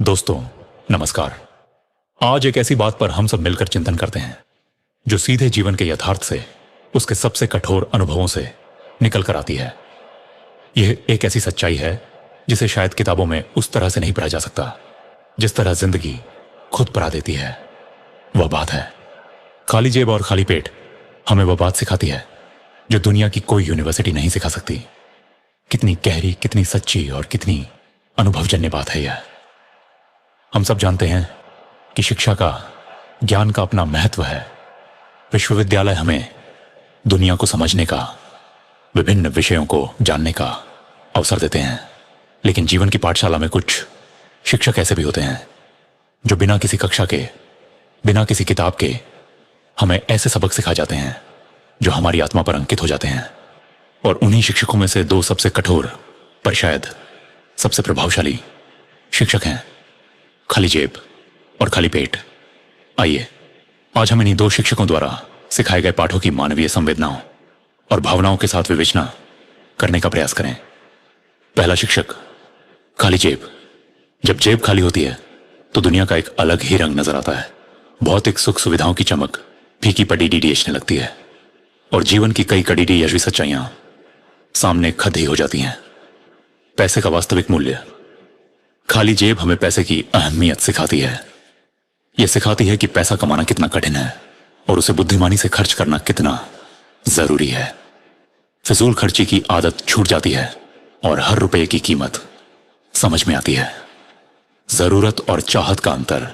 दोस्तों नमस्कार। आज एक ऐसी बात पर हम सब मिलकर चिंतन करते हैं जो सीधे जीवन के यथार्थ से, उसके सबसे कठोर अनुभवों से निकल कर आती है। यह एक ऐसी सच्चाई है जिसे शायद किताबों में उस तरह से नहीं पढ़ा जा सकता जिस तरह जिंदगी खुद पढ़ा देती है। वह बात है खाली जेब और खाली पेट। हमें वह बात सिखाती है जो दुनिया की कोई यूनिवर्सिटी नहीं सिखा सकती। कितनी गहरी, कितनी सच्ची और कितनी अनुभवजन्य बात है यह। हम सब जानते हैं कि शिक्षा का, ज्ञान का अपना महत्व है। विश्वविद्यालय हमें दुनिया को समझने का, विभिन्न विषयों को जानने का अवसर देते हैं। लेकिन जीवन की पाठशाला में कुछ शिक्षक ऐसे भी होते हैं जो बिना किसी कक्षा के, बिना किसी किताब के हमें ऐसे सबक सिखा जाते हैं जो हमारी आत्मा पर अंकित हो जाते हैं। और उन्हीं शिक्षकों में से दो सबसे कठोर पर शायद सबसे प्रभावशाली शिक्षक हैं खाली जेब और खाली पेट। आइए आज हम इन्हीं दो शिक्षकों द्वारा सिखाए गए पाठों की मानवीय संवेदनाओं और भावनाओं के साथ विवेचना करने का प्रयास करें। पहला शिक्षक खाली जेब। जब जेब खाली होती है तो दुनिया का एक अलग ही रंग नजर आता है। भौतिक सुख सुविधाओं की चमक फीकी पड़ी डीडीएचने लगती है और जीवन की कई कड़ीडी यशवी सच्चाइयां सामने खड़ी हो जाती हैं। पैसे का वास्तविक मूल्य। खाली जेब हमें पैसे की अहमियत सिखाती है। यह सिखाती है कि पैसा कमाना कितना कठिन है और उसे बुद्धिमानी से खर्च करना कितना जरूरी है। फिजूल खर्ची की आदत छूट जाती है और हर रुपए की कीमत समझ में आती है। जरूरत और चाहत का अंतर।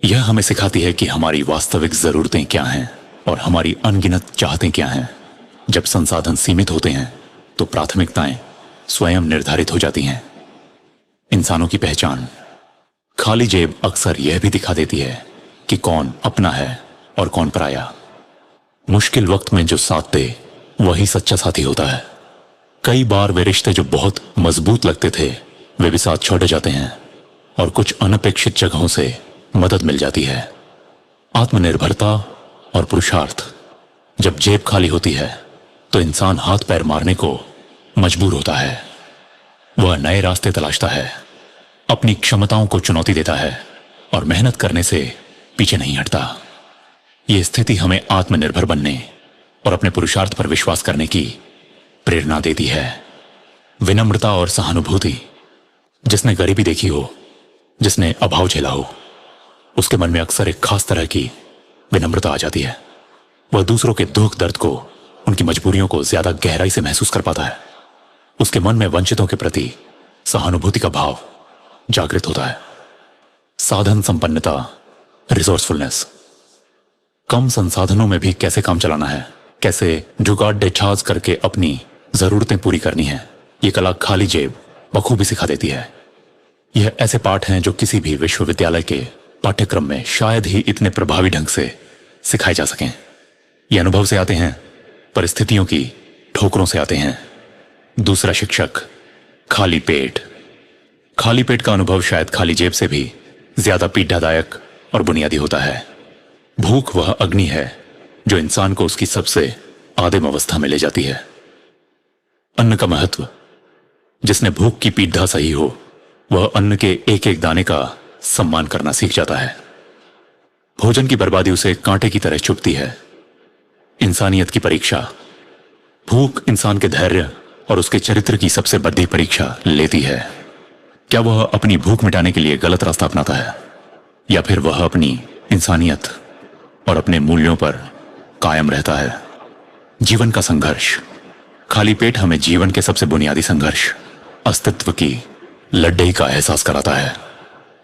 यह हमें सिखाती है कि हमारी वास्तविक जरूरतें क्या हैं और हमारी अनगिनत चाहतें क्या हैं। जब संसाधन सीमित होते हैं तो प्राथमिकताएं स्वयं निर्धारित हो जाती हैं। इंसानों की पहचान। खाली जेब अक्सर यह भी दिखा देती है कि कौन अपना है और कौन पराया। मुश्किल वक्त में जो साथ दे वही सच्चा साथी होता है। कई बार वे रिश्ते जो बहुत मजबूत लगते थे वे भी साथ छोड़े जाते हैं और कुछ अनपेक्षित जगहों से मदद मिल जाती है। आत्मनिर्भरता और पुरुषार्थ। जब जेब खाली होती है तो इंसान हाथ पैर मारने को मजबूर होता है। वह नए रास्ते तलाशता है, अपनी क्षमताओं को चुनौती देता है और मेहनत करने से पीछे नहीं हटता। यह स्थिति हमें आत्मनिर्भर बनने और अपने पुरुषार्थ पर विश्वास करने की प्रेरणा देती है। विनम्रता और सहानुभूति। जिसने गरीबी देखी हो, जिसने अभाव झेला हो, उसके मन में अक्सर एक खास तरह की विनम्रता आ जाती है। वह दूसरों के दुख दर्द को, उनकी मजबूरियों को ज्यादा गहराई से महसूस कर पाता है। उसके मन में वंचितों के प्रति सहानुभूति का भाव जागृत होता है। साधन संपन्नता, रिसोर्सफुलनेस। कम संसाधनों में भी कैसे काम चलाना है, कैसे जुगाड़ डेछाज करके अपनी जरूरतें पूरी करनी है, यह कला खाली जेब बखूबी सिखा देती है। यह ऐसे पाठ हैं जो किसी भी विश्वविद्यालय के पाठ्यक्रम में शायद ही इतने प्रभावी ढंग से सिखाए जा सकें। ये अनुभव से आते हैं, परिस्थितियों की ठोकरों से आते हैं। दूसरा शिक्षक खाली पेट। खाली पेट का अनुभव शायद खाली जेब से भी ज्यादा पीड़ादायक और बुनियादी होता है। भूख वह अग्नि है जो इंसान को उसकी सबसे आदिम अवस्था में ले जाती है। अन्न का महत्व। जिसने भूख की पीड़ा सही हो वह अन्न के एक एक दाने का सम्मान करना सीख जाता है। भोजन की बर्बादी उसे कांटे की तरह चुभती है। इंसानियत की परीक्षा। भूख इंसान के धैर्य और उसके चरित्र की सबसे बड़ी परीक्षा लेती है। क्या वह अपनी भूख मिटाने के लिए गलत रास्ता अपनाता है या फिर वह अपनी इंसानियत और अपने मूल्यों पर कायम रहता है। जीवन का संघर्ष। खाली पेट हमें जीवन के सबसे बुनियादी संघर्ष, अस्तित्व की लड़ाई का एहसास कराता है।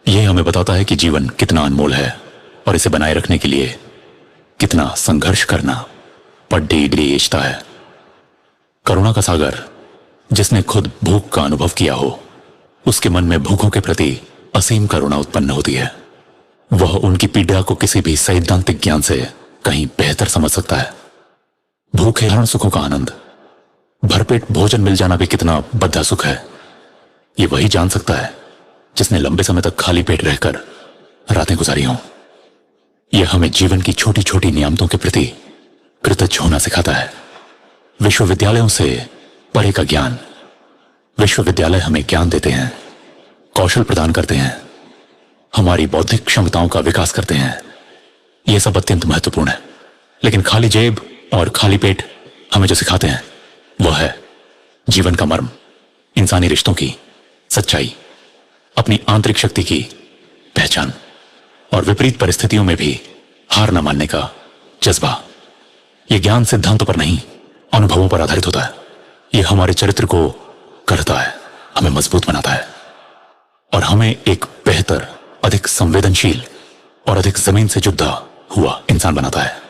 यह हमें बताता है कि जीवन कितना अनमोल है और इसे बनाए रखने के लिए कितना संघर्ष करना पड़ता है। करुणा का सागर। जिसने खुद भूख का अनुभव किया हो उसके मन में भूखों के प्रति असीम करुणा उत्पन्न होती है। वह उनकी पीड़ा को किसी भी सैद्धांतिक ज्ञान से कहीं बेहतर समझ सकता है। भूखे हरण सुखों का आनंद। भरपेट भोजन मिल जाना भी कितना बद्धा सुख है, ये वही जान सकता है जिसने लंबे समय तक खाली पेट रहकर रातें गुजारी हों। यह हमें जीवन की छोटी छोटी नियामतों के प्रति कृतज्ञ होना सिखाता है। विश्वविद्यालयों से परे का ज्ञान। विश्वविद्यालय हमें ज्ञान देते हैं, कौशल प्रदान करते हैं, हमारी बौद्धिक क्षमताओं का विकास करते हैं। यह सब अत्यंत महत्वपूर्ण है, लेकिन खाली जेब और खाली पेट हमें जो सिखाते हैं वह है जीवन का मर्म, इंसानी रिश्तों की सच्चाई, अपनी आंतरिक शक्ति की पहचान और विपरीत परिस्थितियों में भी हार न मानने का जज्बा। यह ज्ञान सिद्धांतों पर नहीं, अनुभवों पर आधारित होता है। यह हमारे चरित्र को गढ़ता है, हमें मजबूत बनाता है और हमें एक बेहतर, अधिक संवेदनशील और अधिक जमीन से जुड़ा हुआ इंसान बनाता है।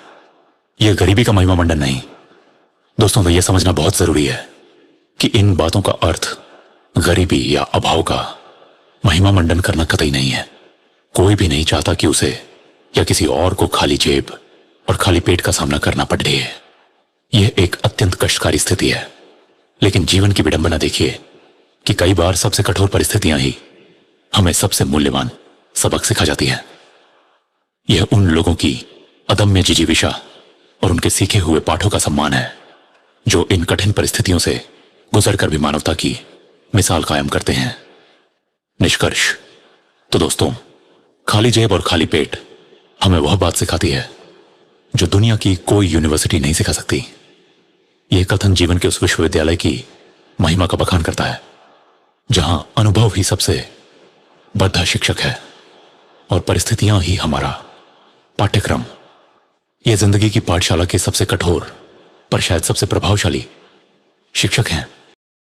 यह गरीबी का महिमा मंडन नहीं दोस्तों, तो यह समझना बहुत जरूरी है कि इन बातों का अर्थ गरीबी या अभाव का महिमा मंडन करना कतई नहीं है। कोई भी नहीं चाहता कि उसे या किसी और को खाली जेब और खाली पेट का सामना करना पड़े। यह एक अत्यंत कष्टकारी स्थिति है, लेकिन जीवन की विडंबना देखिए कि कई बार सबसे कठोर परिस्थितियां ही हमें सबसे मूल्यवान सबक सिखा जाती है। यह उन लोगों की अदम्य जिजीविषा और उनके सीखे हुए पाठों का सम्मान है जो इन कठिन परिस्थितियों से गुजरकर भी मानवता की मिसाल कायम करते हैं। निष्कर्ष तो दोस्तों, खाली जेब और खाली पेट हमें वह बात सिखाती है जो दुनिया की कोई यूनिवर्सिटी नहीं सिखा सकती। यह कथन जीवन के उस विश्वविद्यालय की महिमा का बखान करता है जहां अनुभव ही सबसे बद्ध शिक्षक है और परिस्थितियां ही हमारा पाठ्यक्रम। यह जिंदगी की पाठशाला के सबसे कठोर पर शायद सबसे प्रभावशाली शिक्षक हैं।